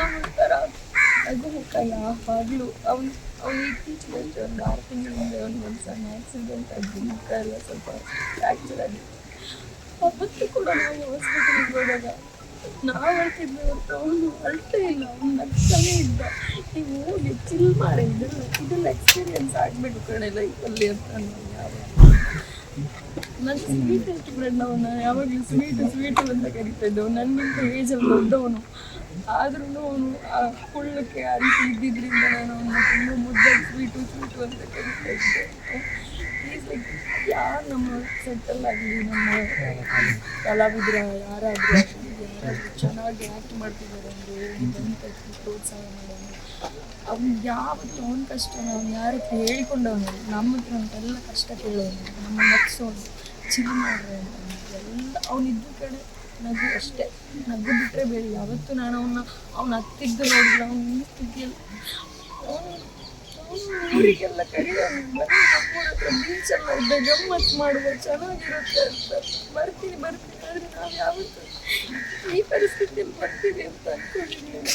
ಒಂಥರ ನಗು ಮುಖ ಯಾವಾಗಲೂ ಅವ್ನು ಇತ್ತೀಚೆಗೆ ಒಂದು 6 ತಿಂಗಳಿಂದ ಅವ್ನಿಗೊಂದು ಸಣ್ಣ ಆಕ್ಸಿಡೆಂಟ್ ಆಗಿ ಮುಖ ಎಲ್ಲ ಸ್ವಲ್ಪ ಫ್ರ್ಯಾಕ್ಚರ್ ಆಗಿದೆ. ಅವತ್ತು ಕೂಡ ನಾವು ಹಾಸ್ಪಿಟಲ್ಗೆ ಹೋದಾಗ ನಾವು ಅಳ್ತಿದ್ವಿ ಹೊರತು ಅವನು ಅಳ್ತೇ ಇಲ್ಲ, ಅವ್ನು ನಗ್ತಾನೇ ಇದ್ದ. ನೀವು ಹೋಗಿ ಚಿಲ್ ಮಾರೆ, ಇದೆಲ್ಲ ಎಕ್ಸ್ಪೀರಿಯನ್ಸ್ ಆಗಬೇಕು ಕಣೆ ಲೈಫಲ್ಲಿ ಅಂತ ನಾನು ನನ್ನ ಸ್ವೀಟ್ ಬ್ರೆಡ್ ಅವನ್ನ ಯಾವಾಗಲೂ ಸ್ವೀಟು ಅಂತ ಕರಿತಾ ಇದ್ದವು. ನನಗಿಂತ ಏಜಲ್ಲಿ ದೊಡ್ಡವನು, ಆದ್ರೂ ಅವನು ಆ ಕುಳ್ಳಕ್ಕೆ ಆ ರೀತಿ ಇದ್ದಿದ್ದರಿಂದ ನಾನು ಅವನ್ನ ತುಂಬ ಮುದ್ದಾಗಿ ಸ್ವೀಟು ಅಂತ ಕರಿತಾ ಇದ್ದೆ. ಈಸ್ ಲೈಕ್ ಯಾರು ನಮ್ಮ ಸೆಟ್ಟಲ್ ಆಗಲಿ, ನಮ್ಮ ಕಲಾವಿದ್ರ ಯಾರಾದರೂ ಚೆನ್ನಾಗಿ ಆ್ಯಕ್ಟ್ ಮಾಡ್ತಿದ್ದಾರೆ ಅಂದರೆ ಹೋಗಿ ಬಂದು ಪ್ರೋತ್ಸಾಹ ಮಾಡೋದು. ಅವ್ನು ಯಾವತ್ತೂ ಅವನ ಕಷ್ಟ ಅವ್ನು ಯಾರ ಹತ್ರ ಹೇಳ್ಕೊಂಡವನು, ನಮ್ಮ ಹತ್ರ ಅಂತೆಲ್ಲ ಕಷ್ಟ ಕೇಳೋನು, ನಮ್ಮ ನಗ್ಸೋನು, ಚಿಲ್ ಮಾಡ್ರೆ ಅಂತ ಎಲ್ಲ ಅವನಿದ್ದ ಕಡೆ ನಗು ಅಷ್ಟೇ, ನಗು ಬಿಟ್ಟರೆ ಬೇರೆ ಯಾವತ್ತೂ ನಾನು ಅವ್ನು ಹತ್ತಿದ್ದು ನೋಡಿಲ್ಲ. ಅವ್ನು ಈ ಸ್ಥಿತಿಯಲ್ಲಿ ಅವನು ಊರಿಗೆಲ್ಲ ಕರೆಯೋನು, ಬರೀ ನಮ್ಮೂರ ಹತ್ರ ಬೀಚೆಲ್ಲ ಇದ್ದ ಗಮ್ಮತ್ತು ಮಾಡುವ ಚೆನ್ನಾಗಿರುತ್ತೆ ಅಂತ. ಬರ್ತೀನಿ ಆದರೆ ನಾವು ಯಾವತ್ತೂ ಈ ಪರಿಸ್ಥಿತಿಯಲ್ಲಿ ಬರ್ತೀವಿ ಅಂತ ಅಂದ್ಕೊಂಡಿದ್ದೀನಿ.